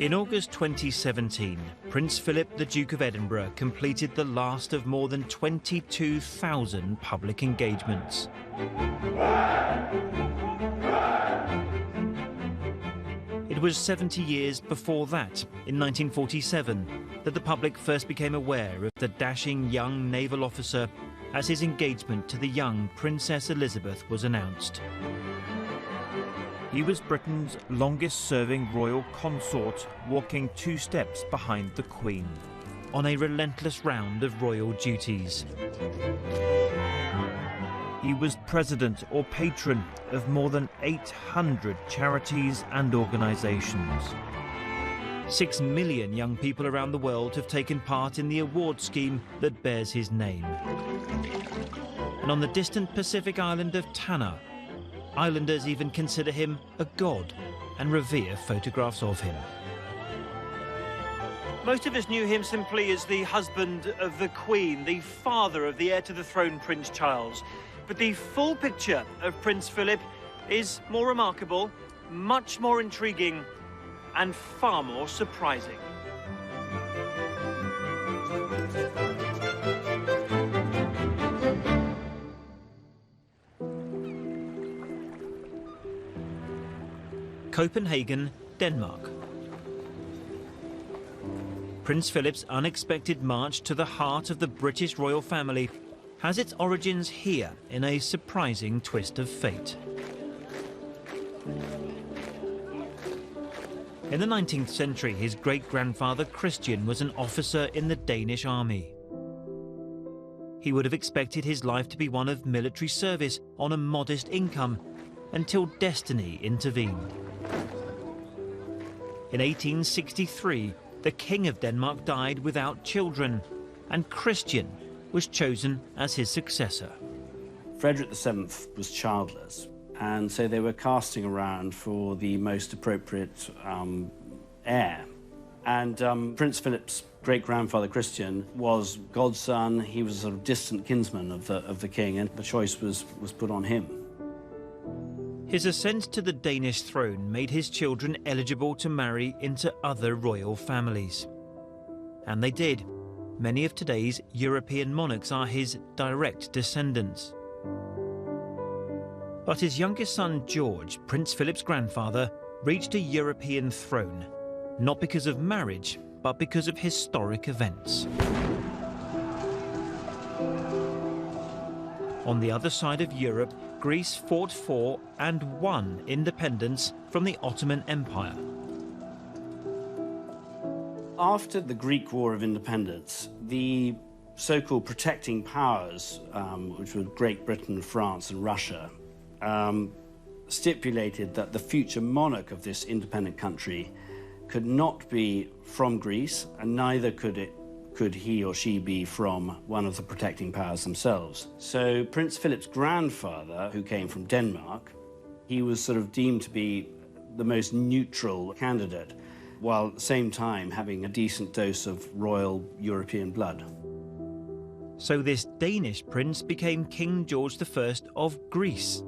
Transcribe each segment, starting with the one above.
In August 2017, Prince Philip, the Duke of Edinburgh, completed the last of more than 22,000 public engagements. It was 70 years before that, in 1947, that the public first became aware of the dashing young naval officer as his engagement to the young Princess Elizabeth was announced. He was Britain's longest-serving royal consort, walking 2 steps behind the Queen, on a relentless round of royal duties. He was president or patron of more than 800 charities and organisations. 6 million young people around the world have taken part in the award scheme that bears his name. And on the distant Pacific island of Tanna, islanders even consider him a god and revere photographs of him. Most of us knew him simply as the husband of the Queen, the father of the heir to the throne, Prince Charles. But the full picture of Prince Philip is more remarkable, much more intriguing, and far more surprising. Copenhagen, Denmark. Prince Philip's unexpected march to the heart of the British royal family has its origins here in a surprising twist of fate. In the 19th century, his great-grandfather Christian was an officer in the Danish army. He would have expected his life to be one of military service on a modest income until destiny intervened. In 1863, the King of Denmark died without children, and Christian was chosen as his successor. Frederick VII was childless, and so they were casting around for the most appropriate heir. And Prince Philip's great-grandfather Christian was godson. He was a sort of distant kinsman of the king, and the choice was put on him. His ascent to the Danish throne made his children eligible to marry into other royal families. And they did. Many of today's European monarchs are his direct descendants. But his youngest son, George, Prince Philip's grandfather, reached a European throne, not because of marriage, but because of historic events. On the other side of Europe, Greece fought for and won independence from the Ottoman Empire. After the Greek War of Independence, the so-called protecting powers, which were Great Britain, France and Russia, stipulated that the future monarch of this independent country could not be from Greece, and neither could he or she be from one of the protecting powers themselves. So Prince Philip's grandfather, who came from Denmark, he was sort of deemed to be the most neutral candidate, while at the same time having a decent dose of royal European blood. So this Danish prince became King George I of Greece,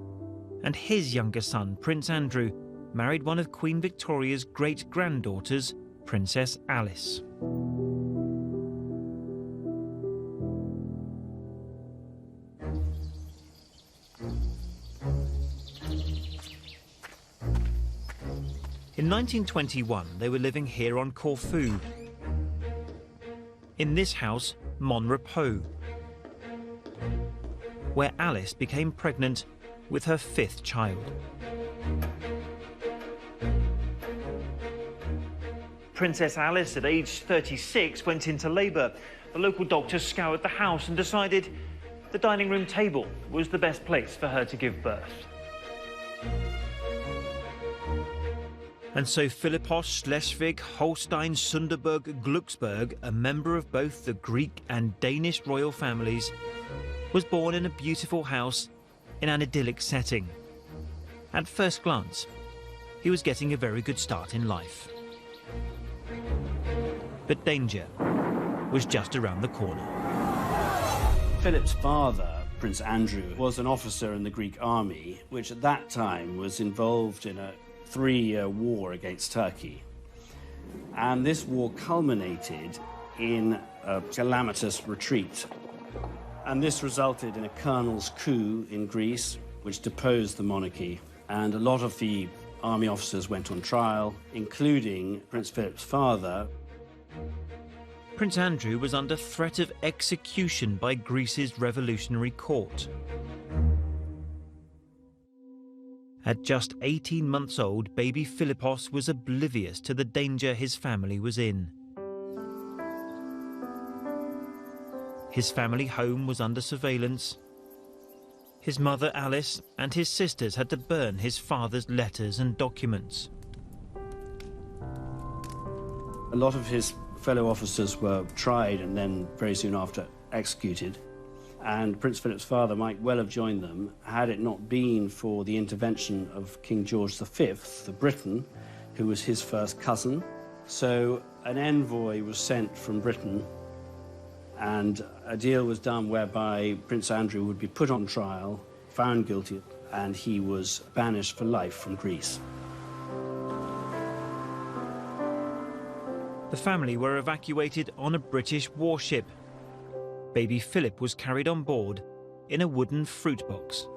and his younger son, Prince Andrew, married one of Queen Victoria's great-granddaughters, Princess Alice. In 1921, they were living here on Corfu, in this house, Mon Repos, where Alice became pregnant with her 5th child. Princess Alice, at age 36, went into labour. The local doctor scoured the house and decided the dining room table was the best place for her to give birth. And so Philippos, Schleswig, Holstein, Sunderburg, Glucksburg, a member of both the Greek and Danish royal families, was born in a beautiful house in an idyllic setting. At first glance, he was getting a very good start in life. But danger was just around the corner. Philip's father, Prince Andrew, was an officer in the Greek army, which at that time was involved in a 3-year war against Turkey. And this war culminated in a calamitous retreat. And this resulted in a colonel's coup in Greece, which deposed the monarchy. And a lot of the army officers went on trial, including Prince Philip's father. Prince Andrew was under threat of execution by Greece's revolutionary court. At just 18 months old, baby Philippos was oblivious to the danger his family was in. His family home was under surveillance. His mother, Alice, and his sisters had to burn his father's letters and documents. A lot of his fellow officers were tried and then very soon after executed. And Prince Philip's father might well have joined them had it not been for the intervention of King George V of Britain, who was his first cousin. So an envoy was sent from Britain, and a deal was done whereby Prince Andrew would be put on trial, found guilty, and he was banished for life from Greece. The family were evacuated on a British warship. Baby Philip was carried on board in a wooden fruit box.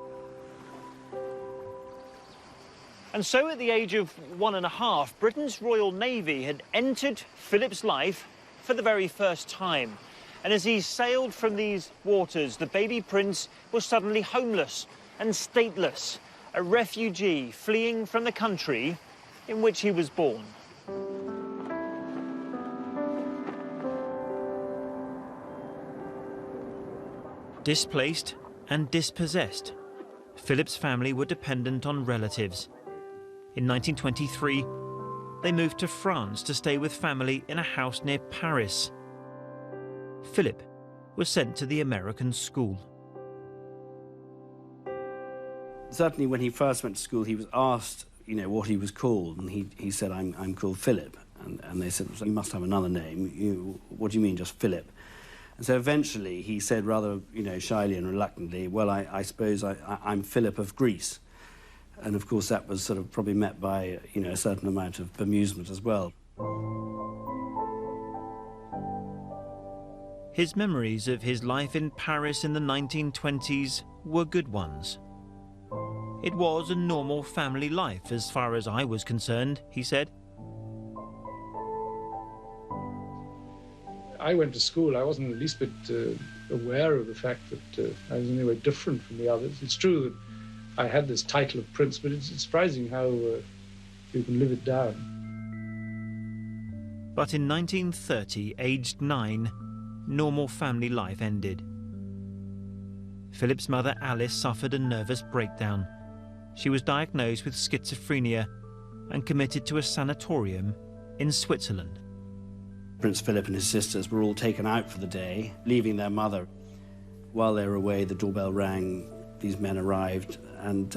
And so at the age of 1.5, Britain's Royal Navy had entered Philip's life for the very first time. And as he sailed from these waters, the baby prince was suddenly homeless and stateless, a refugee fleeing from the country in which he was born. Displaced and dispossessed, Philip's family were dependent on relatives. In 1923, they moved to France to stay with family in a house near Paris. Philip was sent to the American school. Certainly when he first went to school, he was asked, what he was called, and he said, I'm called Philip. And they said, well, you must have another name. What do you mean, just Philip? And so eventually he said rather, shyly and reluctantly, well, I suppose I'm Philip of Greece. And of course that was sort of probably met by, a certain amount of bemusement as well. His memories of his life in Paris in the 1920s were good ones. It was a normal family life as far as I was concerned, he said. I went to school, I wasn't the least bit aware of the fact that I was in any way different from the others. It's true that I had this title of prince, but it's surprising how you can live it down. But in 1930, aged 9, normal family life ended. Philip's mother, Alice, suffered a nervous breakdown. She was diagnosed with schizophrenia and committed to a sanatorium in Switzerland. Prince Philip and his sisters were all taken out for the day, leaving their mother. While they were away, the doorbell rang, these men arrived, and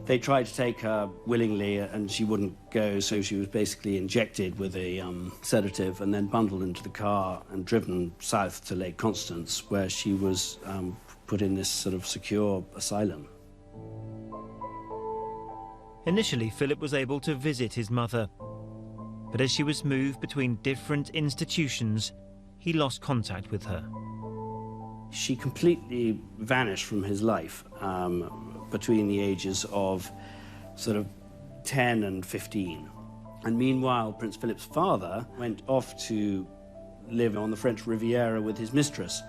they tried to take her willingly, and she wouldn't go, so she was basically injected with a sedative and then bundled into the car and driven south to Lake Constance, where she was put in this sort of secure asylum. Initially, Philip was able to visit his mother, but as she was moved between different institutions, he lost contact with her. She completely vanished from his life between the ages of sort of 10 and 15. And meanwhile, Prince Philip's father went off to live on the French Riviera with his mistress.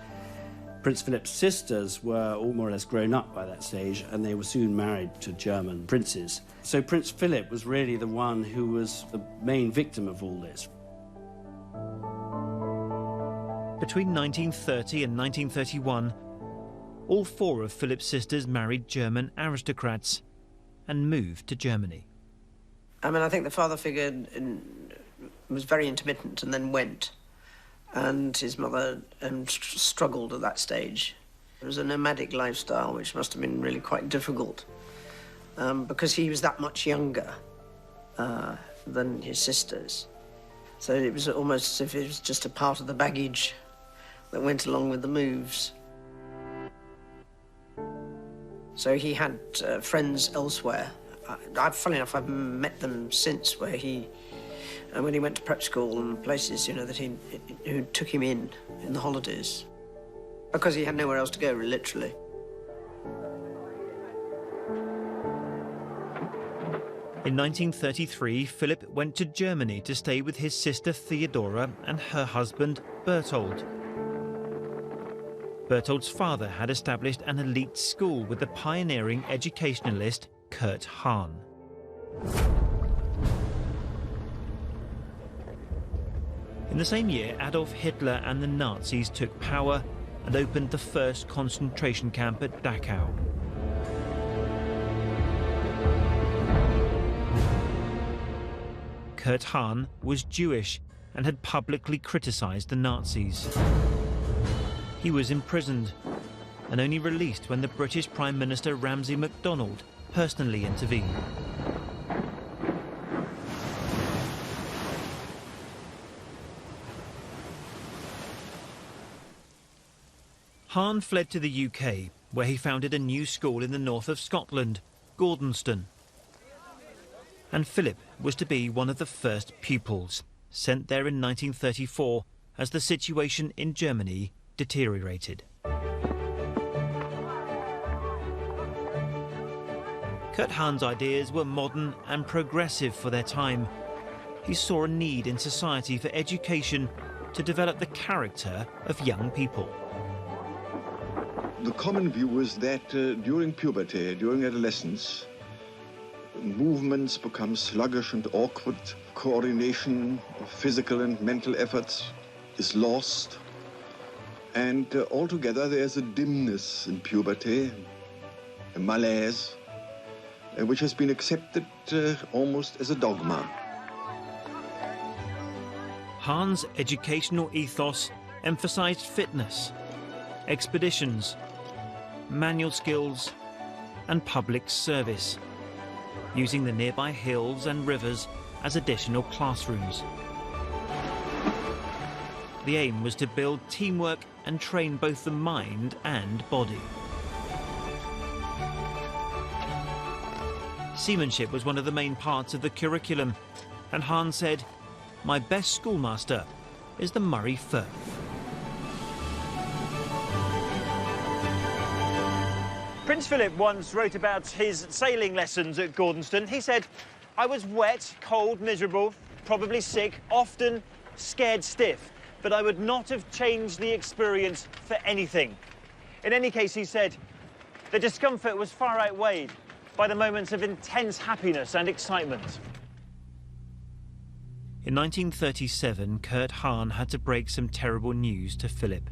Prince Philip's sisters were all more or less grown up by that stage, and they were soon married to German princes. So Prince Philip was really the one who was the main victim of all this. Between 1930 and 1931, all 4 of Philip's sisters married German aristocrats and moved to Germany. I think the father figure was very intermittent and then went. And his mother struggled at that stage. It was a nomadic lifestyle, which must have been really quite difficult because he was that much younger than his sisters. So it was almost as if it was just a part of the baggage that went along with the moves. So he had friends elsewhere. Funny enough, I've met them since, where he And when he went to prep school and places, who took him in the holidays, because he had nowhere else to go, literally. In 1933, Philip went to Germany to stay with his sister Theodora and her husband Berthold. Berthold's father had established an elite school with the pioneering educationalist Kurt Hahn. In the same year, Adolf Hitler and the Nazis took power and opened the first concentration camp at Dachau. Kurt Hahn was Jewish and had publicly criticized the Nazis. He was imprisoned and only released when the British Prime Minister Ramsay MacDonald personally intervened. Hahn fled to the UK, where he founded a new school in the north of Scotland, Gordonston. And Philip was to be one of the first pupils, sent there in 1934 as the situation in Germany deteriorated. Kurt Hahn's ideas were modern and progressive for their time. He saw a need in society for education to develop the character of young people. The common view is that during puberty, during adolescence, movements become sluggish and awkward. Coordination of physical and mental efforts is lost. And altogether there's a dimness in puberty, a malaise, which has been accepted almost as a dogma. Hahn's educational ethos emphasized fitness, expeditions, manual skills and public service, using the nearby hills and rivers as additional classrooms. The aim was to build teamwork and train both the mind and body. Seamanship was one of the main parts of the curriculum, and Hahn said, "My best schoolmaster is the Murray Firth." Prince Philip once wrote about his sailing lessons at Gordonston. He said, "I was wet, cold, miserable, probably sick, often scared stiff, but I would not have changed the experience for anything." In any case, he said, the discomfort was far outweighed by the moments of intense happiness and excitement. In 1937, Kurt Hahn had to break some terrible news to Philip.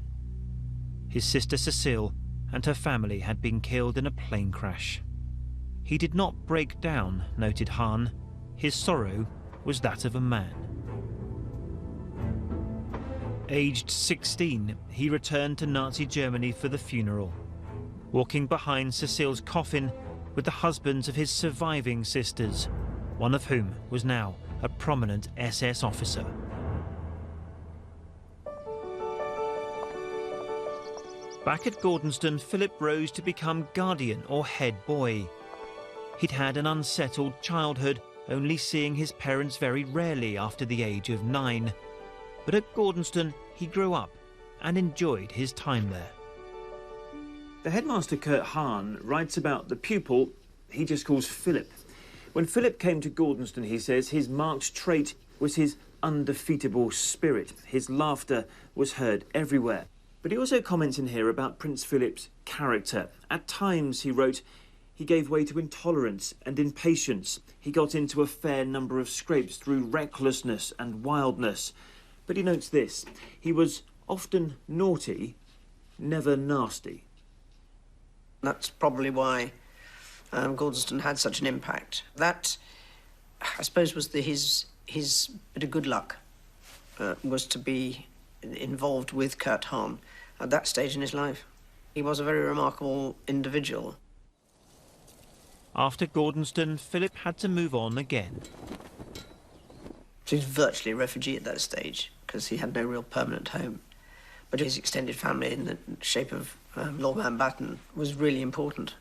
His sister Cecile and her family had been killed in a plane crash. He did not break down, noted Hahn. His sorrow was that of a man. Aged 16, he returned to Nazi Germany for the funeral, walking behind Cecile's coffin with the husbands of his surviving sisters, one of whom was now a prominent SS officer. Back at Gordonston, Philip rose to become guardian or head boy. He'd had an unsettled childhood, only seeing his parents very rarely after the age of 9. But at Gordonston, he grew up and enjoyed his time there. The headmaster, Kurt Hahn, writes about the pupil he just calls Philip. When Philip came to Gordonston, he says, his marked trait was his undefeatable spirit. His laughter was heard everywhere. But he also comments in here about Prince Philip's character. At times, he wrote, he gave way to intolerance and impatience. He got into a fair number of scrapes through recklessness and wildness. But he notes this, he was often naughty, never nasty. That's probably why Gordonston had such an impact. That, I suppose, was his bit of good luck, was to be involved with Kurt Hahn at that stage in his life. He was a very remarkable individual. After Gordonston, Philip had to move on again. He was virtually a refugee at that stage because he had no real permanent home. But his extended family in the shape of Lord Mountbatten was really important.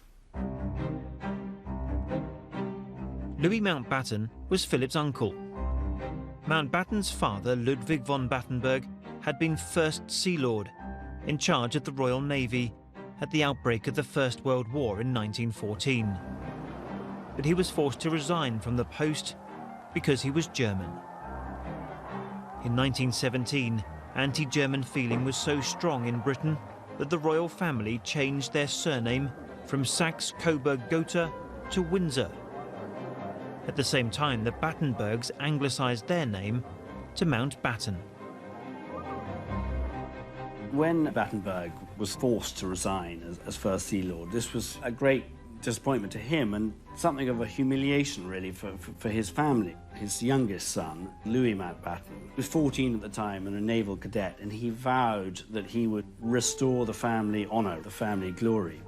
Louis Mountbatten was Philip's uncle. Mountbatten's father, Ludwig von Battenberg, had been First Sea Lord, in charge of the Royal Navy at the outbreak of the First World War in 1914. But he was forced to resign from the post because he was German. In 1917, anti-German feeling was so strong in Britain that the royal family changed their surname from Saxe-Coburg-Gotha to Windsor. At the same time, the Battenbergs anglicised their name to Mountbatten. When Battenberg was forced to resign as First Sea Lord, this was a great disappointment to him and something of a humiliation, really, for his family. His youngest son, Louis Mountbatten, was 14 at the time and a naval cadet, and he vowed that he would restore the family honour, the family glory.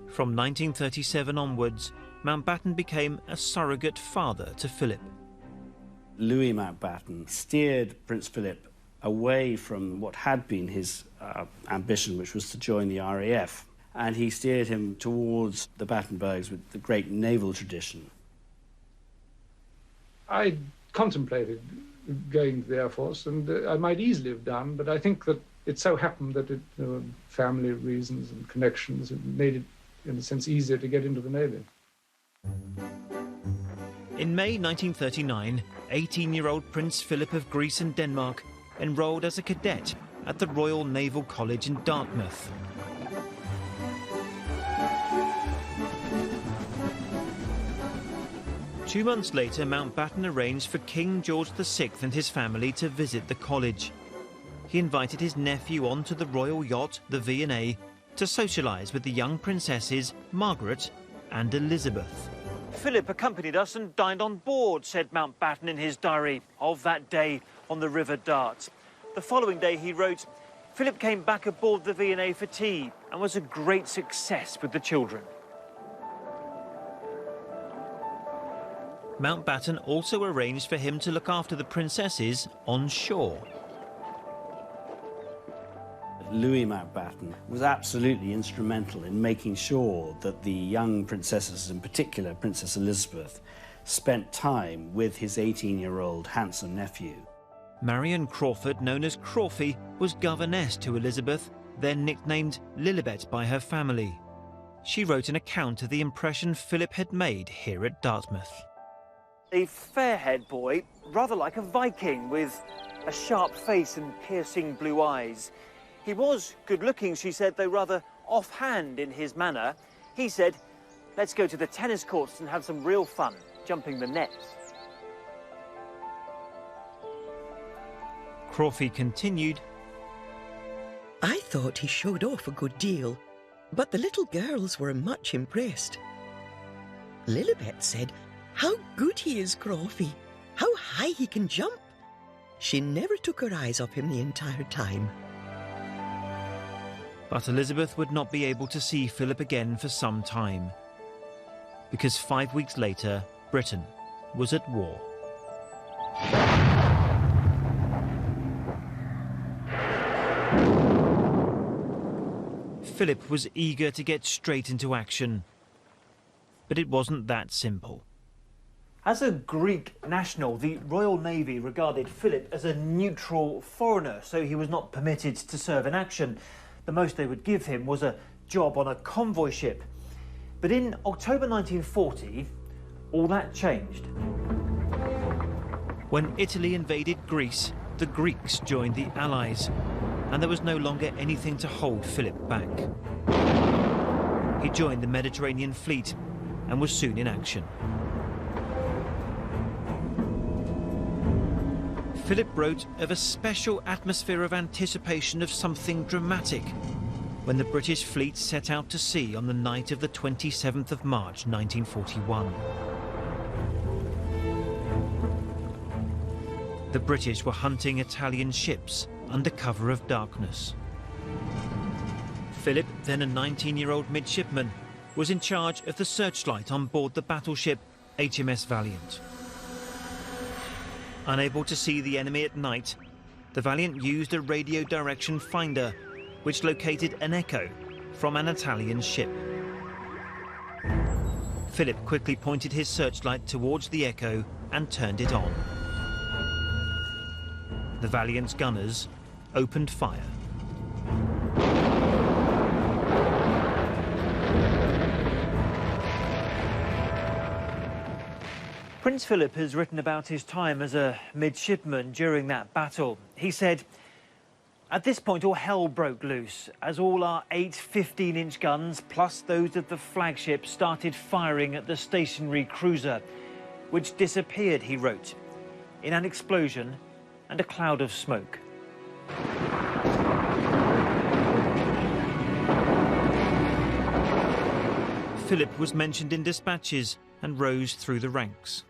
From 1937 onwards, Mountbatten became a surrogate father to Philip. Louis Mountbatten steered Prince Philip away from what had been his ambition, which was to join the RAF, and he steered him towards the Battenbergs with the great naval tradition. I contemplated going to the Air Force, and I might easily have done, but I think that it so happened that there were family reasons and connections. It made it, in a sense, easier to get into the Navy. In May 1939, 18-year-old Prince Philip of Greece and Denmark enrolled as a cadet at the Royal Naval College in Dartmouth. Two months later, Mountbatten arranged for King George VI and his family to visit the college. He invited his nephew onto the royal yacht, the V&A, to socialise with the young princesses Margaret and Elizabeth. Philip accompanied us and dined on board, said Mountbatten in his diary of that day on the River Dart. The following day he wrote, Philip came back aboard the V&A for tea and was a great success with the children. Mountbatten also arranged for him to look after the princesses on shore. Louis Mountbatten was absolutely instrumental in making sure that the young princesses, in particular Princess Elizabeth, spent time with his 18-year-old handsome nephew. Marion Crawford, known as Crawfie, was governess to Elizabeth, then nicknamed Lilibet by her family. She wrote an account of the impression Philip had made here at Dartmouth. A fair-haired boy, rather like a Viking, with a sharp face and piercing blue eyes. He was good-looking, she said, though rather offhand in his manner. He said, let's go to the tennis courts and have some real fun, jumping the nets. Crawfie continued, I thought he showed off a good deal, but the little girls were much impressed. Lilibet said, how good he is, Crawfie. How high he can jump. She never took her eyes off him the entire time. But Elizabeth would not be able to see Philip again for some time, because 5 weeks later, Britain was at war. Philip was eager to get straight into action, but it wasn't that simple. As a Greek national, the Royal Navy regarded Philip as a neutral foreigner, so he was not permitted to serve in action. The most they would give him was a job on a convoy ship. But in October 1940, all that changed. When Italy invaded Greece, the Greeks joined the Allies, and there was no longer anything to hold Philip back. He joined the Mediterranean fleet and was soon in action. Philip wrote of a special atmosphere of anticipation of something dramatic when the British fleet set out to sea on the night of the 27th of March 1941. The British were hunting Italian ships under cover of darkness. Philip, then a 19-year-old midshipman, was in charge of the searchlight on board the battleship HMS Valiant. Unable to see the enemy at night, the Valiant used a radio direction finder which located an echo from an Italian ship. Philip quickly pointed his searchlight towards the echo and turned it on. The valiant gunners opened fire. Prince Philip has written about his time as a midshipman during that battle. He said, "At this point, all hell broke loose as all our 8 15-inch guns, plus those of the flagship, started firing at the stationary cruiser, which disappeared," he wrote, "in an explosion and a cloud of smoke." Philip was mentioned in dispatches and rose through the ranks.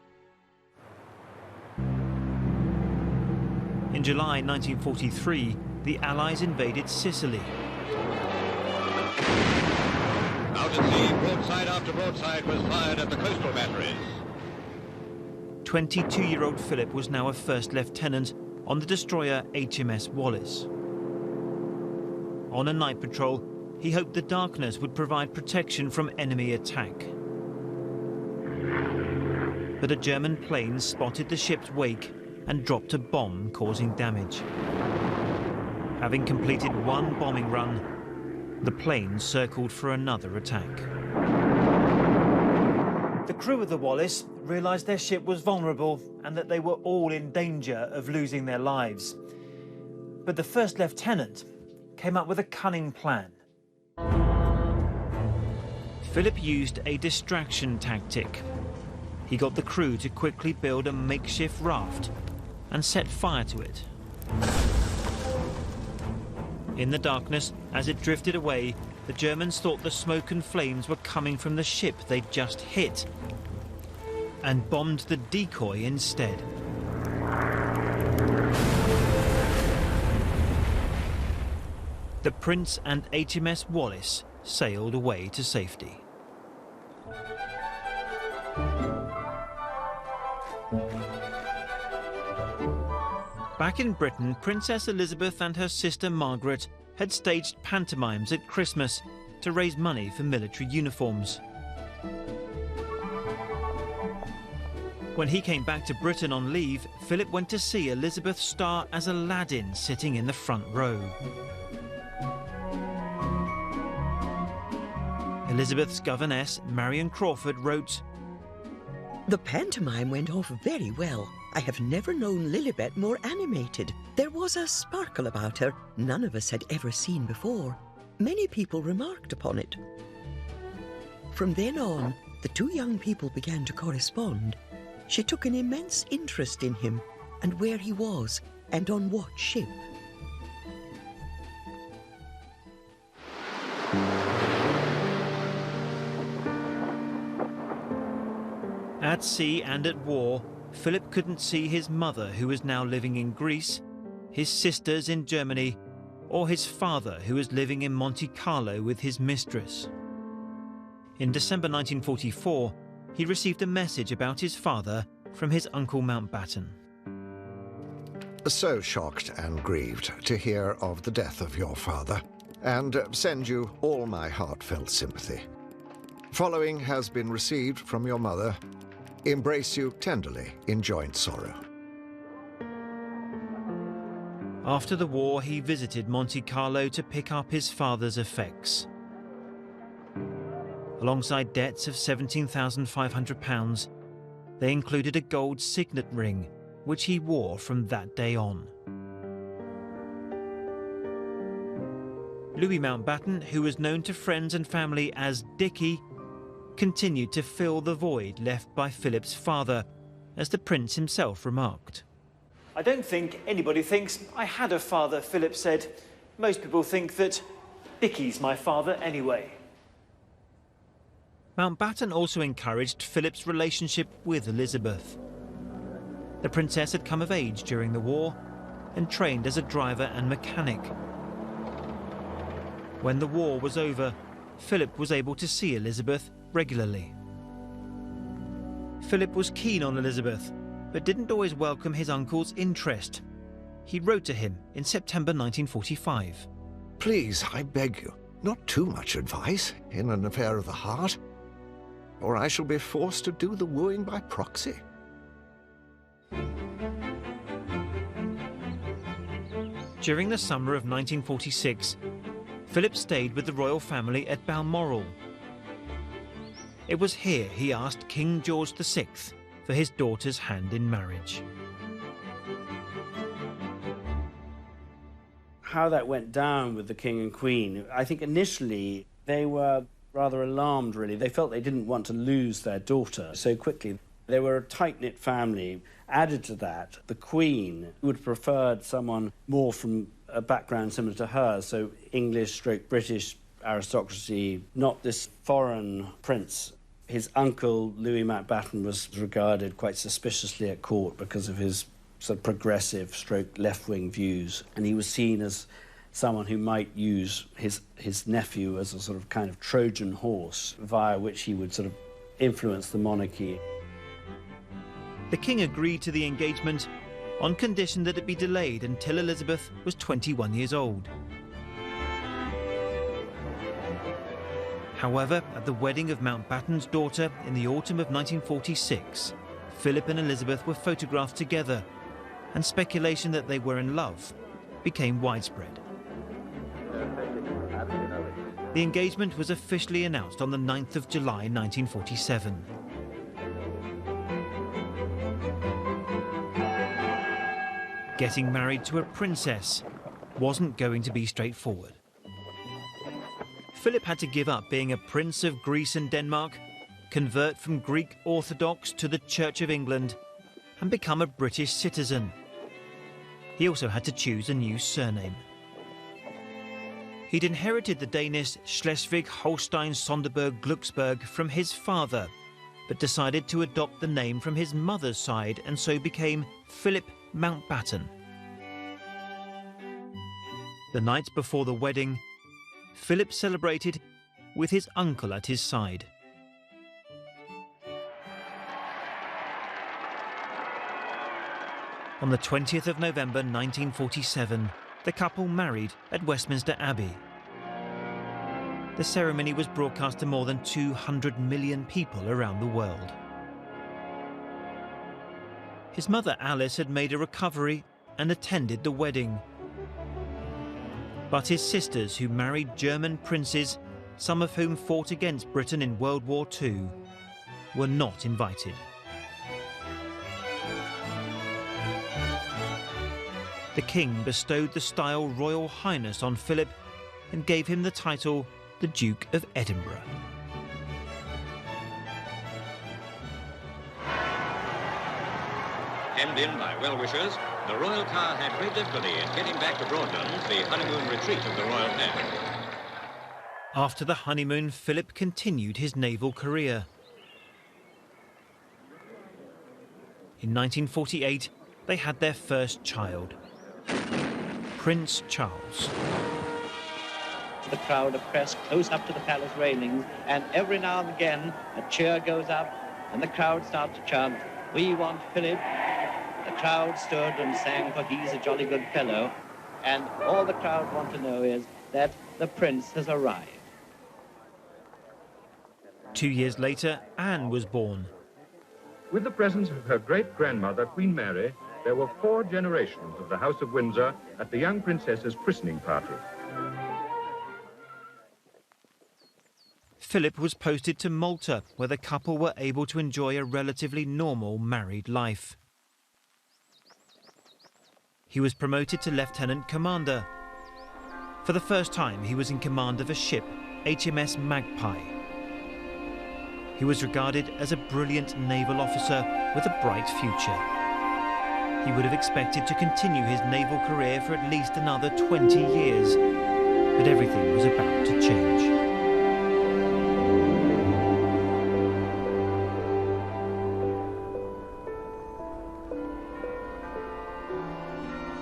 In July 1943, the Allies invaded Sicily. Out at sea, broadside after broadside was fired at the coastal batteries. 22-year-old Philip was now a first lieutenant on the destroyer HMS Wallace. On a night patrol, he hoped the darkness would provide protection from enemy attack. But a German plane spotted the ship's wake and dropped a bomb, causing damage. Having completed one bombing run, the plane circled for another attack. The crew of the Wallace realised their ship was vulnerable and that they were all in danger of losing their lives. But the first lieutenant came up with a cunning plan. Philip used a distraction tactic. He got the crew to quickly build a makeshift raft and set fire to it. In the darkness, as it drifted away, the Germans thought the smoke and flames were coming from the ship they'd just hit, and bombed the decoy instead. The Prince and HMS Wallace sailed away to safety. Back in Britain, Princess Elizabeth and her sister Margaret had staged pantomimes at Christmas to raise money for military uniforms. When he came back to Britain on leave, Philip went to see Elizabeth star as Aladdin sitting in the front row. Elizabeth's governess, Marion Crawford, wrote, "The pantomime went off very well. I have never known Lilibet more animated. There was a sparkle about her none of us had ever seen before. Many people remarked upon it." From then on, the two young people began to correspond. She took an immense interest in him and where he was and on what ship. At sea and at war, Philip couldn't see his mother, who was now living in Greece, his sisters in Germany, or his father, who was living in Monte Carlo with his mistress. In December 1944, he received a message about his father from his uncle Mountbatten. So shocked and grieved to hear of the death of your father, and send you all my heartfelt sympathy. Following has been received from your mother. Embrace you tenderly in joint sorrow. After the war, he visited Monte Carlo to pick up his father's effects. Alongside debts of £17,500, they included a gold signet ring, which he wore from that day on. Louis Mountbatten, who was known to friends and family as Dickie, continued to fill the void left by Philip's father, as the prince himself remarked. "I don't think anybody thinks I had a father," Philip said. "Most people think that Dickie's my father anyway." Mountbatten also encouraged Philip's relationship with Elizabeth. The princess had come of age during the war and trained as a driver and mechanic. When the war was over, Philip was able to see Elizabeth regularly. Philip was keen on Elizabeth, but didn't always welcome his uncle's interest. He wrote to him in September 1945. Please, I beg you, not too much advice in an affair of the heart, or I shall be forced to do the wooing by proxy. During the summer of 1946, Philip stayed with the royal family at Balmoral. It was here he asked King George VI for his daughter's hand in marriage. How that went down with the King and Queen, I think initially they were rather alarmed, really. They felt they didn't want to lose their daughter so quickly. They were a tight-knit family. Added to that, the Queen would have preferred someone more from a background similar to hers, so English/British aristocracy, not this foreign prince. His uncle, Louis Mountbatten, was regarded quite suspiciously at court because of his sort of progressive/left-wing views, and he was seen as someone who might use his nephew as a sort of kind of Trojan horse via which he would sort of influence the monarchy. The king agreed to the engagement on condition that it be delayed until Elizabeth was 21 years old. However, at the wedding of Mountbatten's daughter in the autumn of 1946, Philip and Elizabeth were photographed together, and speculation that they were in love became widespread. The engagement was officially announced on the 9th of July 1947. Getting married to a princess wasn't going to be straightforward. Philip had to give up being a prince of Greece and Denmark, convert from Greek Orthodox to the Church of England, and become a British citizen. He also had to choose a new surname. He'd inherited the Danish Schleswig-Holstein-Sonderburg-Glucksburg from his father, but decided to adopt the name from his mother's side and so became Philip Mountbatten. The night before the wedding, Philip celebrated with his uncle at his side. On the 20th of November 1947, the couple married at Westminster Abbey. The ceremony was broadcast to more than 200 million people around the world. His mother Alice had made a recovery and attended the wedding. But his sisters, who married German princes, some of whom fought against Britain in World War II, were not invited. The king bestowed the style Royal Highness on Philip and gave him the title the Duke of Edinburgh. Hemmed in by well-wishers, the royal car had great difficulty in getting back to Broadlands, the honeymoon retreat of the royal family. After the honeymoon, Philip continued his naval career. In 1948, they had their first child, Prince Charles. The crowd are pressed close up to the palace railings, and every now and again a cheer goes up, and the crowd starts to chant, "We want Philip." The crowd stood and sang, for he's a jolly good fellow, and all the crowd want to know is that the prince has arrived. 2 years later, Anne was born. With the presence of her great-grandmother, Queen Mary, there were 4 generations of the House of Windsor at the young princess's christening party. Philip was posted to Malta, where the couple were able to enjoy a relatively normal married life. He was promoted to lieutenant commander. For the first time, he was in command of a ship, HMS Magpie. He was regarded as a brilliant naval officer with a bright future. He would have expected to continue his naval career for at least another 20 years, but everything was about to change.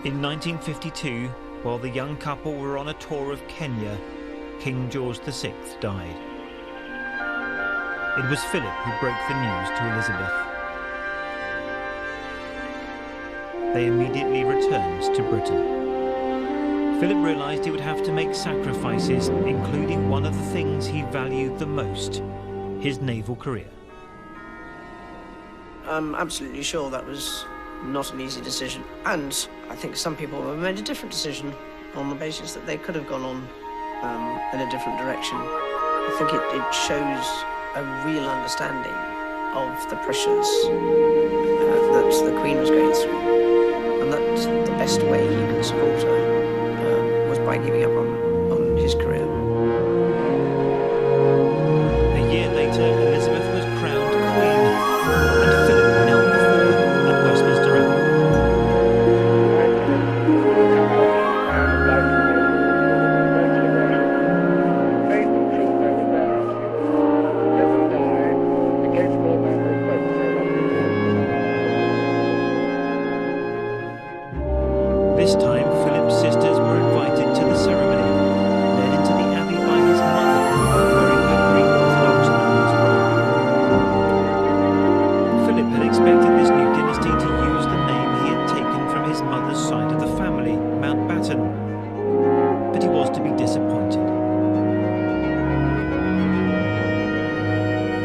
In 1952, while the young couple were on a tour of Kenya, King George VI died. It was Philip who broke the news to Elizabeth. They immediately returned to Britain. Philip realised he would have to make sacrifices, including one of the things he valued the most, his naval career. I'm absolutely sure that was not an easy decision. And I think some people have made a different decision on the basis that they could have gone on in a different direction. I think it shows a real understanding of the pressures that the Queen was going through, and that the best way he could support her was by giving up on his career. A year later, Elizabeth was crowned Queen, and Philip knelt before her at Westminster Abbey. This time, Philip's sisters were invited to the ceremony, led into the abbey by his mother, wearing her Greek Orthodox nun's robe. Philip had expected this new dynasty to use the name he had taken from his mother's side of the family, Mountbatten, but he was to be disappointed.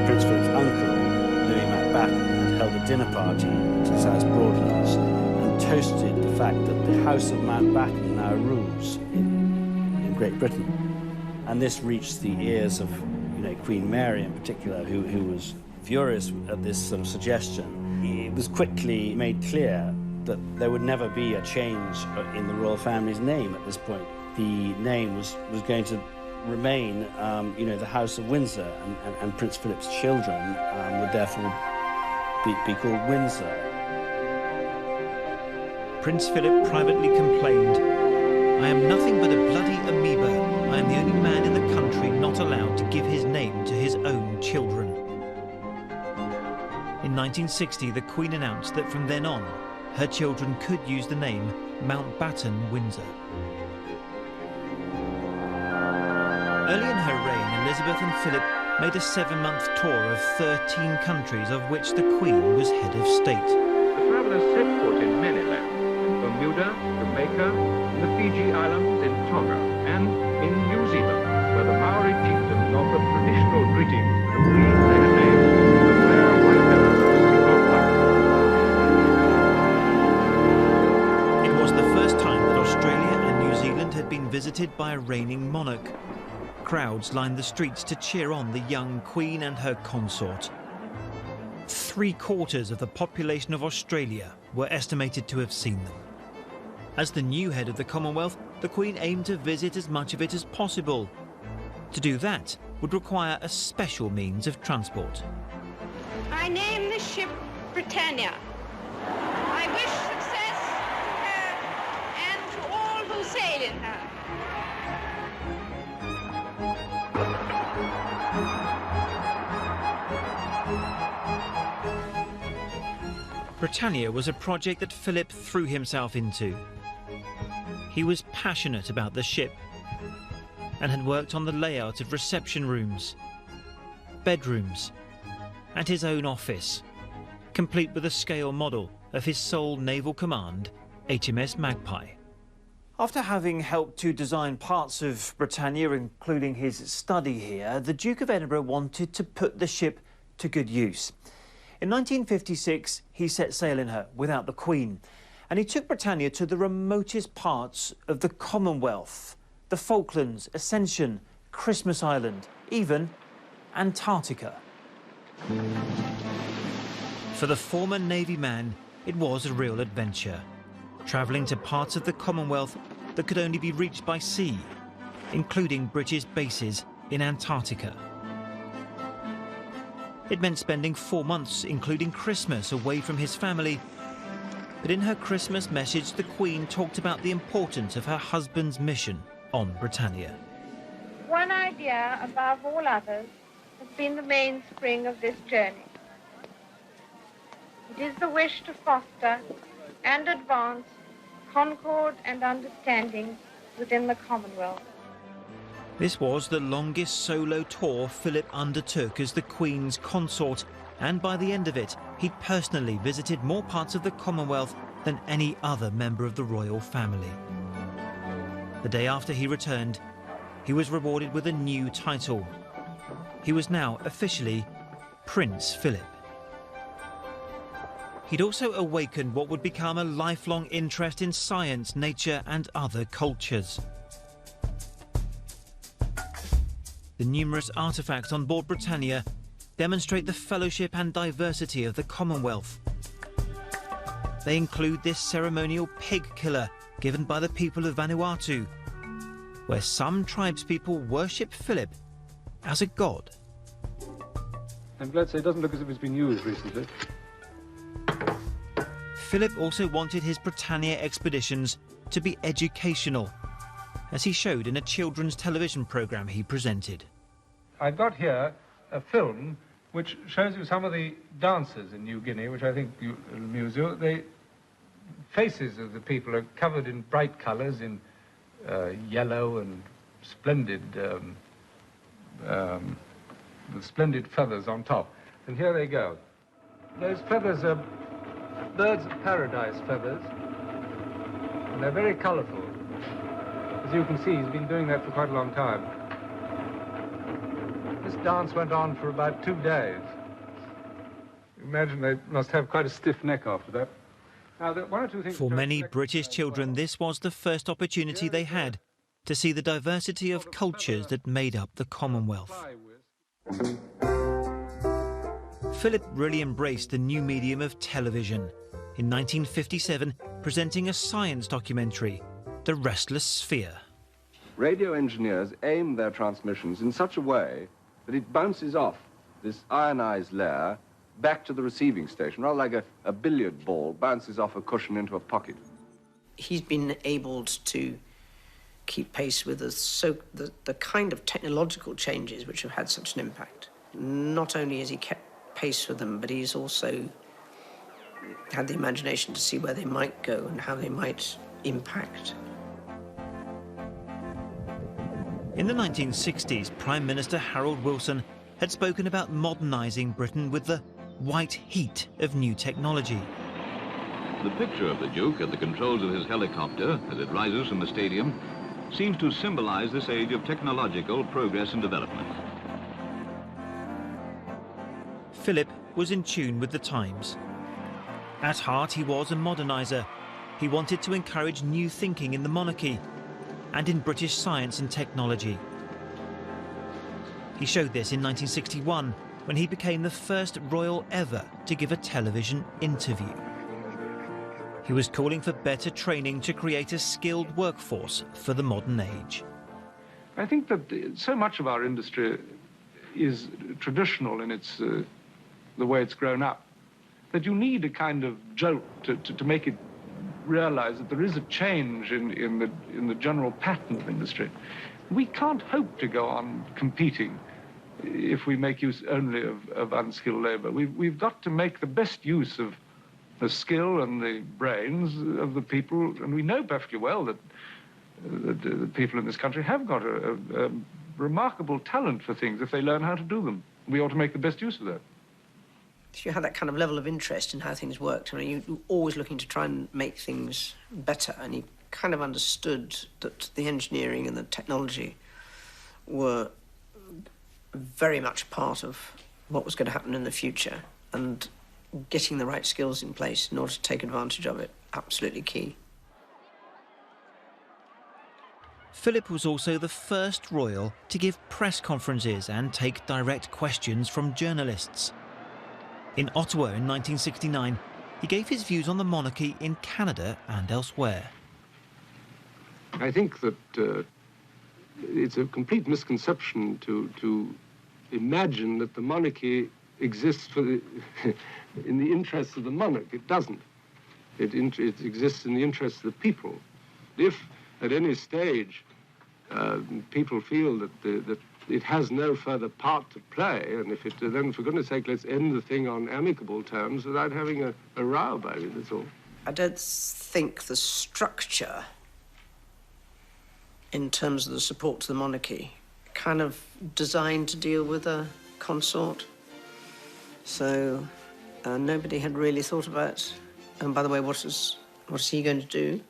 Prince Philip's uncle, Louis Mountbatten, had held a dinner party at his house Broadlands and toasted the fact that the House of Mountbatten now rules in Great Britain. And this reached the ears of Queen Mary in particular, who was furious at this sort of suggestion. It was quickly made clear that there would never be a change in the royal family's name at this point. The name was going to remain, the House of Windsor, and Prince Philip's children would therefore be called Windsor. Prince Philip privately complained, "I am nothing but a bloody amoeba. I am the only man in the country not allowed to give his name to his own children." In 1960, the Queen announced that from then on, her children could use the name Mountbatten Windsor. Early in her reign, Elizabeth and Philip made a 7-month tour of 13 countries, of which the Queen was head of state. The travellers set foot in many lands, in Bermuda, Jamaica, in the Fiji Islands, in Tonga, and in New Zealand, where the Maori chieftains offered traditional greetings to the Queen they had named the rare white feathers of a single flower. It was the first time that Australia and New Zealand had been visited by a reigning monarch. Crowds lined the streets to cheer on the young Queen and her consort. 3/4 of the population of Australia were estimated to have seen them. As the new head of the Commonwealth, the Queen aimed to visit as much of it as possible. To do that would require a special means of transport. I name the ship Britannia. I wish success to her and to all who sail in her. Britannia was a project that Philip threw himself into. He was passionate about the ship and had worked on the layout of reception rooms, bedrooms, and his own office, complete with a scale model of his sole naval command, HMS Magpie. After having helped to design parts of Britannia, including his study here, the Duke of Edinburgh wanted to put the ship to good use. In 1956, he set sail in her without the Queen, and he took Britannia to the remotest parts of the Commonwealth, the Falklands, Ascension, Christmas Island, even Antarctica. For the former Navy man, it was a real adventure, travelling to parts of the Commonwealth that could only be reached by sea, including British bases in Antarctica. It meant spending 4 months, including Christmas, away from his family. But in her Christmas message, the Queen talked about the importance of her husband's mission on Britannia. One idea above all others has been the mainspring of this journey. It is the wish to foster and advance concord and understanding within the Commonwealth. This was the longest solo tour Philip undertook as the Queen's consort, and by the end of it, he'd personally visited more parts of the Commonwealth than any other member of the royal family. The day after he returned, he was rewarded with a new title. He was now officially Prince Philip. He'd also awakened what would become a lifelong interest in science, nature and other cultures. The numerous artefacts on board Britannia demonstrate the fellowship and diversity of the Commonwealth. They include this ceremonial pig killer given by the people of Vanuatu, where some tribespeople worship Philip as a god. I'm glad to say it doesn't look as if it's been used recently. Philip also wanted his Britannia expeditions to be educational, as he showed in a children's television programme he presented. I've got here a film which shows you some of the dances in New Guinea, which I think will amuse you. The faces of the people are covered in bright colours, in yellow and splendid, with splendid feathers on top. And here they go. Those feathers are birds of paradise feathers, and they're very colourful. As you can see, he's been doing that for quite a long time. This dance went on for about 2 days. Imagine they must have quite a stiff neck after that. Now, there are 1 or 2 things... For many British children, this was the first opportunity they had to see the diversity of cultures that made up the Commonwealth. Philip really embraced the new medium of television, in 1957 presenting a science documentary, The Restless Sphere. Radio engineers aim their transmissions in such a way that it bounces off this ionized layer back to the receiving station, rather like a billiard ball bounces off a cushion into a pocket. He's been able to keep pace with the kind of technological changes which have had such an impact. Not only has he kept pace with them, but he's also had the imagination to see where they might go and how they might impact. In the 1960s, Prime Minister Harold Wilson had spoken about modernising Britain with the white heat of new technology. The picture of the Duke at the controls of his helicopter as it rises from the stadium seems to symbolise this age of technological progress and development. Philip was in tune with the times. At heart, he was a moderniser. He wanted to encourage new thinking in the monarchy and in British science and technology. He showed this in 1961 when he became the first royal ever to give a television interview. He was calling for better training to create a skilled workforce for the modern age. I think that so much of our industry is traditional in its the way it's grown up, that you need a kind of jolt to make it realize that there is a change in the general pattern of industry. We can't hope to go on competing if we make use only of unskilled labor. We've got to make the best use of the skill and the brains of the people, and we know perfectly well that the people in this country have got a remarkable talent for things if they learn how to do them. We ought to make the best use of that. If you had that kind of level of interest in how things worked, I mean, you're always looking to try and make things better, and you kind of understood that the engineering and the technology were very much a part of what was going to happen in the future, and getting the right skills in place in order to take advantage of it, absolutely key. Philip was also the first royal to give press conferences and take direct questions from journalists. In Ottawa in 1969, he gave his views on the monarchy in Canada and elsewhere. I think that it's a complete misconception to imagine that the monarchy exists for in the interests of the monarch. It doesn't. It exists in the interests of the people. If at any stage people feel that it has no further part to play, and if it, then for goodness sake, let's end the thing on amicable terms without having a row about it, that's all. I don't think the structure in terms of the support to the monarchy kind of designed to deal with a consort. So nobody had really thought about, and by the way, what is he going to do?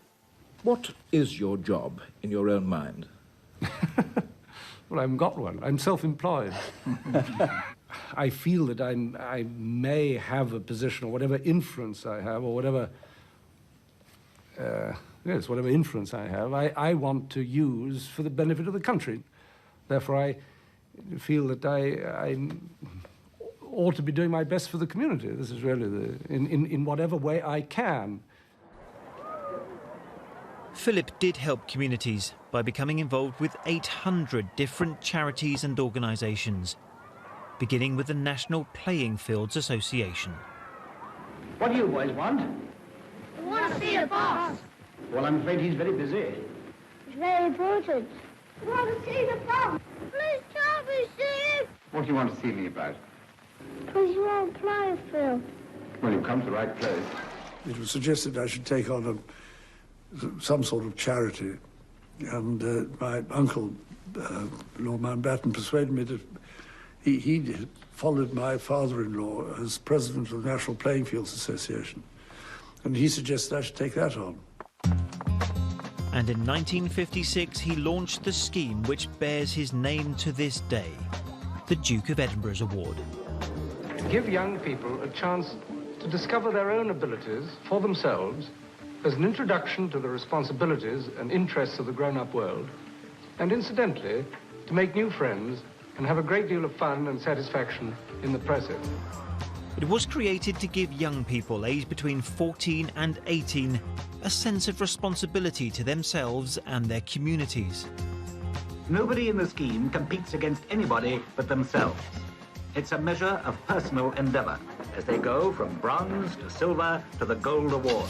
What is your job in your own mind? Well, I haven't got one. I'm self-employed. I feel that I may have a position, or whatever influence I have, or whatever, whatever influence I have, I want to use for the benefit of the country. Therefore, I feel that I ought to be doing my best for the community. This is really in whatever way I can. Philip did help communities by becoming involved with 800 different charities and organisations, beginning with the National Playing Fields Association. What do you boys want? We want to see the boss. Well, I'm afraid he's very busy. It's very important. We want to see the boss. Please tell me, see him. What do you want to see me about? Because you won't play, Phil. Well, you've come to the right place. It was suggested I should take on some sort of charity, and my uncle, Lord Mountbatten, persuaded me that he followed my father-in-law as president of the National Playing Fields Association, and he suggested I should take that on. And in 1956, he launched the scheme which bears his name to this day, the Duke of Edinburgh's Award. Give young people a chance to discover their own abilities for themselves as an introduction to the responsibilities and interests of the grown-up world, and incidentally, to make new friends and have a great deal of fun and satisfaction in the process. It was created to give young people aged between 14 and 18 a sense of responsibility to themselves and their communities. Nobody in the scheme competes against anybody but themselves. It's a measure of personal endeavour as they go from bronze to silver to the gold award.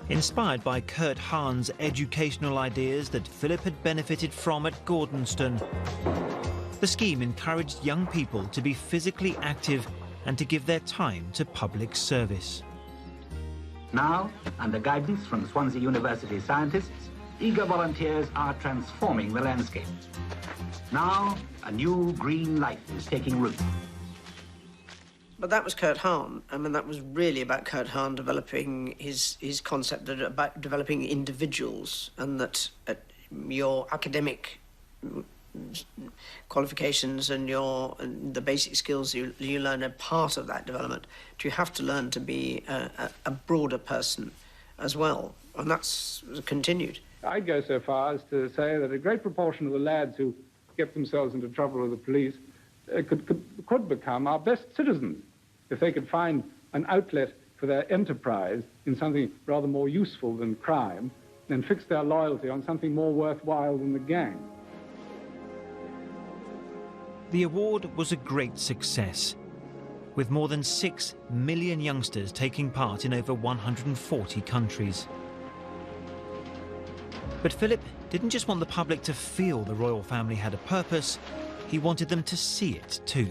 Inspired by Kurt Hahn's educational ideas that Philip had benefited from at Gordonston, the scheme encouraged young people to be physically active and to give their time to public service. Now, under guidance from Swansea University scientists, eager volunteers are transforming the landscape. Now, a new green life is taking root. But that was Kurt Hahn. I mean, that was really about Kurt Hahn developing his concept about developing individuals, and that your academic qualifications and the basic skills you learn are part of that development. You have to learn to be a broader person as well, and that's continued. I'd go so far as to say that a great proportion of the lads who get themselves into trouble with the police could become our best citizens if they could find an outlet for their enterprise in something rather more useful than crime, and fix their loyalty on something more worthwhile than the gang. The award was a great success, with more than 6 million youngsters taking part in over 140 countries. But Philip didn't just want the public to feel the royal family had a purpose, he wanted them to see it too.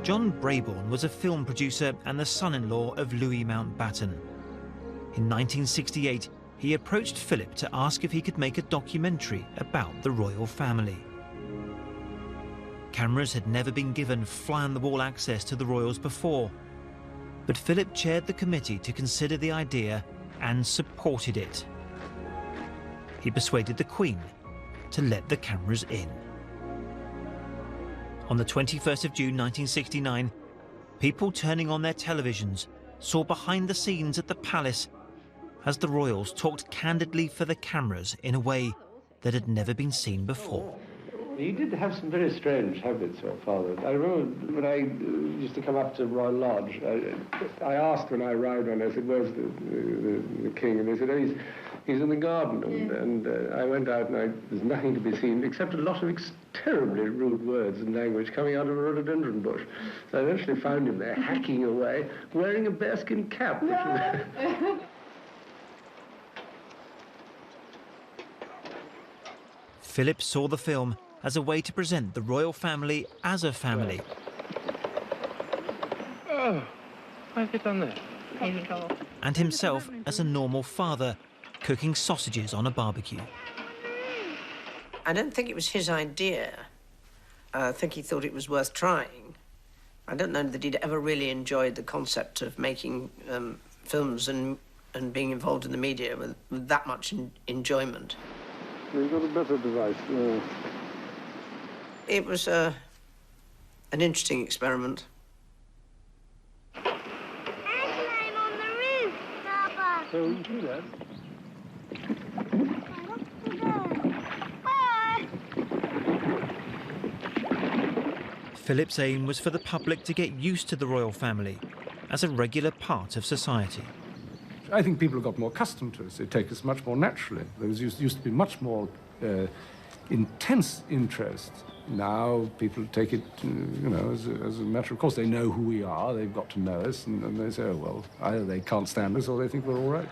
John Brabourne was a film producer and the son-in-law of Louis Mountbatten. In 1968, he approached Philip to ask if he could make a documentary about the royal family. Cameras had never been given fly-on-the-wall access to the royals before, but Philip chaired the committee to consider the idea and supported it. He persuaded the Queen to let the cameras in. On the 21st of June 1969, people turning on their televisions saw behind the scenes at the palace as the royals talked candidly for the cameras in a way that had never been seen before. He did have some very strange habits, your father. I remember when I used to come up to Royal Lodge, I asked when I arrived on, I said, where's the king? And they said, oh, he's in the garden. And I went out and there's nothing to be seen except a lot of terribly rude words and language coming out of a rhododendron bush. So I eventually found him there hacking away, wearing a bearskin cap. Philip saw the film as a way to present the royal family as a family. Oh, why have you done that? And himself as a normal father, cooking sausages on a barbecue. I don't think it was his idea. I think he thought it was worth trying. I don't know that he'd ever really enjoyed the concept of making films and being involved in the media with that much enjoyment. You've got a better device. It was an interesting experiment. Airplane on the roof, Papa. So we can do that. Philip's aim was for the public to get used to the royal family as a regular part of society. I think people have got more accustomed to us. They take us much more naturally. There used to be much more intense interest. Now people take it, as a matter of course. They know who we are. They've got to know us, and they say, oh, well, either they can't stand us or they think we're all right.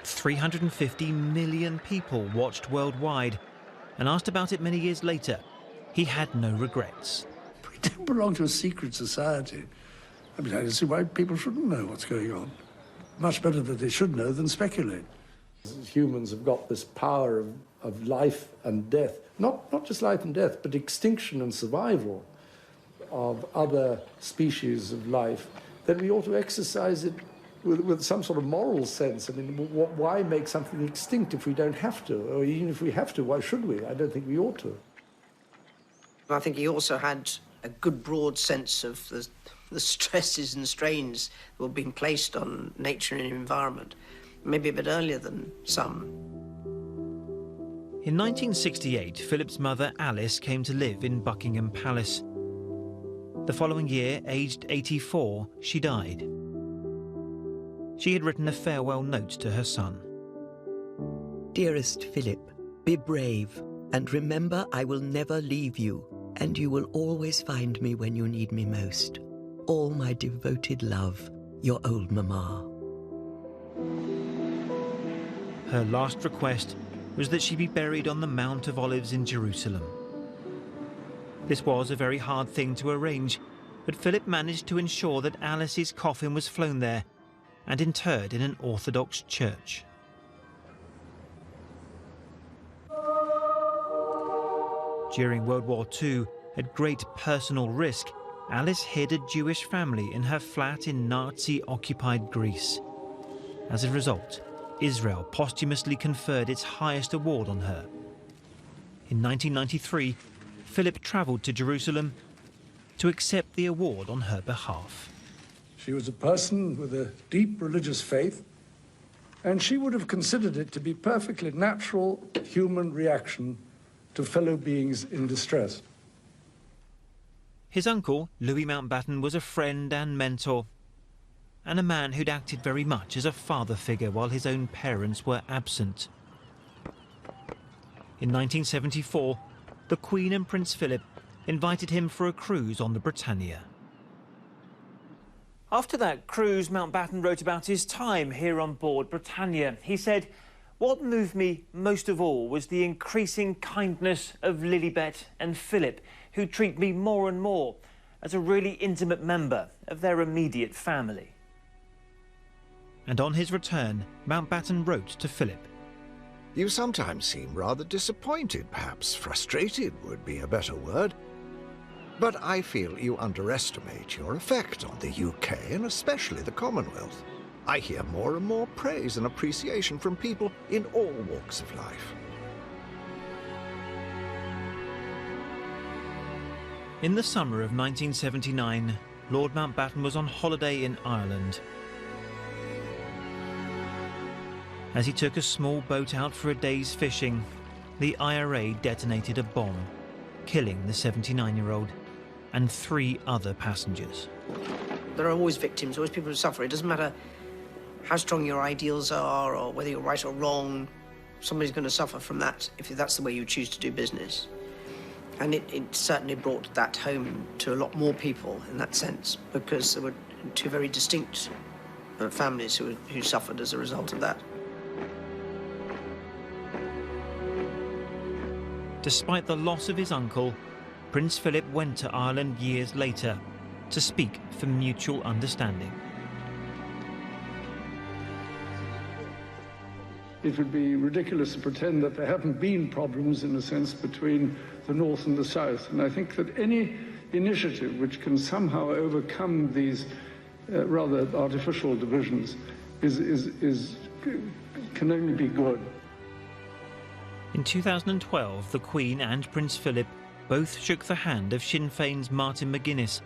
350 million people watched worldwide, and asked about it many years later, he had no regrets. We don't belong to a secret society. I mean, I don't see why people shouldn't know what's going on. Much better that they should know than speculate. Humans have got this power of life and death. Not just life and death, but extinction and survival of other species of life, that we ought to exercise it with some sort of moral sense. I mean, why make something extinct if we don't have to? Or even if we have to, why should we? I don't think we ought to. I think he also had a good broad sense of the stresses and strains that were being placed on nature and environment, maybe a bit earlier than some. In 1968, Philip's mother, Alice, came to live in Buckingham Palace. The following year, aged 84, she died. She had written a farewell note to her son. Dearest Philip, be brave, and remember I will never leave you, and you will always find me when you need me most. All my devoted love, your old Mamma. Her last request was that she be buried on the Mount of Olives in Jerusalem. This was a very hard thing to arrange, but Philip managed to ensure that Alice's coffin was flown there and interred in an Orthodox church. During World War II, at great personal risk, Alice hid a Jewish family in her flat in Nazi-occupied Greece. As a result, Israel posthumously conferred its highest award on her. In 1993, Philip travelled to Jerusalem to accept the award on her behalf. She was a person with a deep religious faith, and she would have considered it to be perfectly natural human reaction to fellow beings in distress. His uncle, Louis Mountbatten, was a friend and mentor, and a man who'd acted very much as a father figure while his own parents were absent. In 1974, the Queen and Prince Philip invited him for a cruise on the Britannia. After that cruise, Mountbatten wrote about his time here on board Britannia. He said, "What moved me most of all was the increasing kindness of Lilibet and Philip, who treat me more and more as a really intimate member of their immediate family." And on his return, Mountbatten wrote to Philip. You sometimes seem rather disappointed, perhaps frustrated would be a better word. But I feel you underestimate your effect on the UK and especially the Commonwealth. I hear more and more praise and appreciation from people in all walks of life. In the summer of 1979, Lord Mountbatten was on holiday in Ireland. As he took a small boat out for a day's fishing, the IRA detonated a bomb, killing the 79-year-old and 3 other passengers. There are always victims, always people who suffer. It doesn't matter how strong your ideals are or whether you're right or wrong. Somebody's going to suffer from that if that's the way you choose to do business. And it certainly brought that home to a lot more people in that sense, because there were 2 very distinct families who suffered as a result of that. Despite the loss of his uncle, Prince Philip went to Ireland years later to speak for mutual understanding. It would be ridiculous to pretend that there haven't been problems, in a sense, between the North and the South. And I think that any initiative which can somehow overcome these rather artificial divisions can only be good. In 2012, the Queen and Prince Philip both shook the hand of Sinn Féin's Martin McGuinness,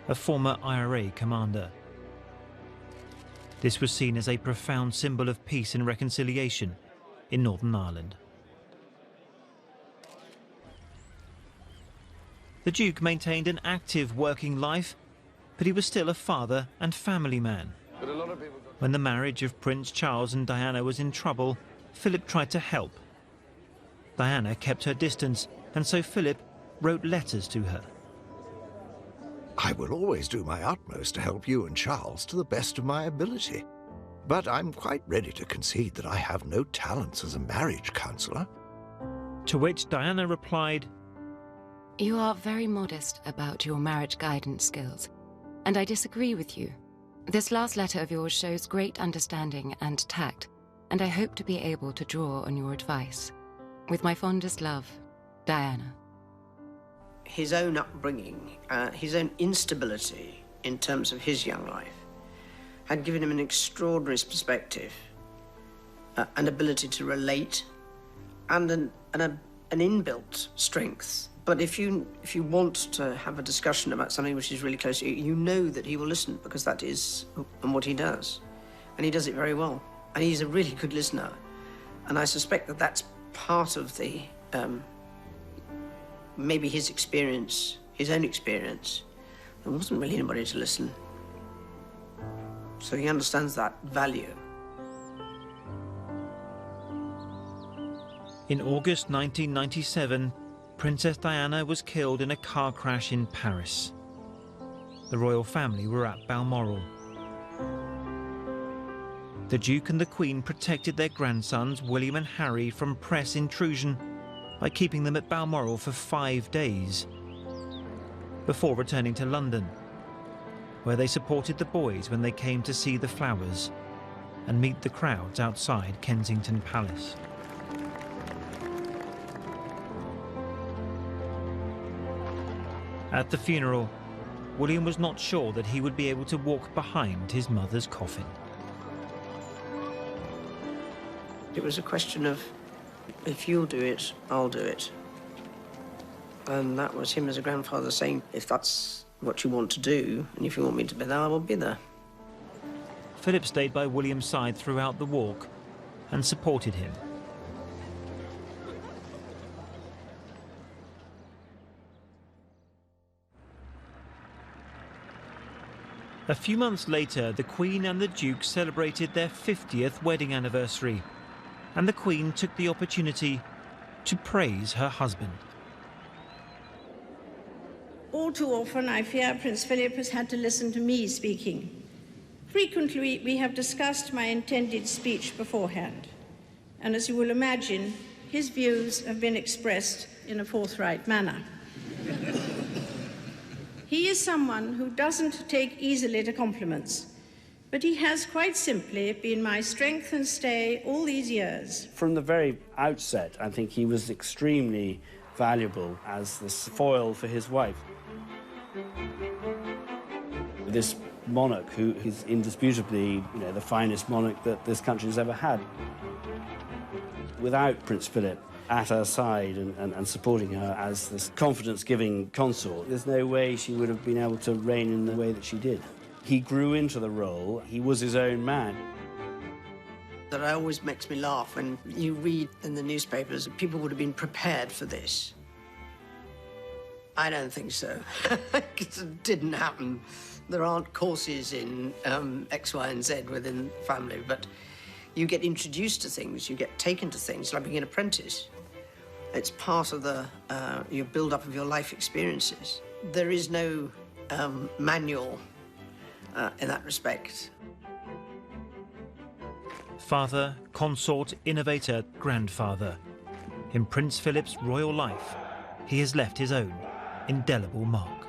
a former IRA commander. This was seen as a profound symbol of peace and reconciliation in Northern Ireland. The Duke maintained an active working life, but he was still a father and family man. When the marriage of Prince Charles and Diana was in trouble, Philip tried to help. Diana kept her distance, and so Philip wrote letters to her. I will always do my utmost to help you and Charles to the best of my ability. But I'm quite ready to concede that I have no talents as a marriage counsellor. To which Diana replied, "You are very modest about your marriage guidance skills, and I disagree with you. This last letter of yours shows great understanding and tact, and I hope to be able to draw on your advice. With my fondest love, Diana." His own upbringing, his own instability in terms of his young life, had given him an extraordinary perspective, an ability to relate, and an inbuilt strength. But if you want to have a discussion about something which is really close to you, you know that he will listen, because that is what he does. And he does it very well. And he's a really good listener. And I suspect that that's part of the, maybe his experience, his own experience. There wasn't really anybody to listen. So he understands that value. In August 1997, Princess Diana was killed in a car crash in Paris. The royal family were at Balmoral. The Duke and the Queen protected their grandsons, William and Harry, from press intrusion by keeping them at Balmoral for 5 days, before returning to London, where they supported the boys when they came to see the flowers and meet the crowds outside Kensington Palace. At the funeral, William was not sure that he would be able to walk behind his mother's coffin. It was a question of, if you'll do it, I'll do it. And that was him as a grandfather saying, if that's what you want to do, and if you want me to be there, I will be there. Philip stayed by William's side throughout the walk and supported him. A few months later, the Queen and the Duke celebrated their 50th wedding anniversary, and the Queen took the opportunity to praise her husband. All too often, I fear Prince Philip has had to listen to me speaking. Frequently, we have discussed my intended speech beforehand, and as you will imagine, his views have been expressed in a forthright manner. He is someone who doesn't take easily to compliments, but he has quite simply been my strength and stay all these years. From the very outset, I think he was extremely valuable as this foil for his wife. This monarch who is indisputably, the finest monarch that this country has ever had. Without Prince Philip at her side and supporting her as this confidence-giving consort, there's no way she would have been able to reign in the way that she did. He grew into the role. He was his own man. That always makes me laugh when you read in the newspapers that people would have been prepared for this. I don't think so. It didn't happen. There aren't courses in X, Y, and Z within the family, but you get introduced to things, you get taken to things, like being an apprentice. It's part of your build-up of your life experiences. There is no manual in that respect. Father, consort, innovator, grandfather. In Prince Philip's royal life, he has left his own indelible mark.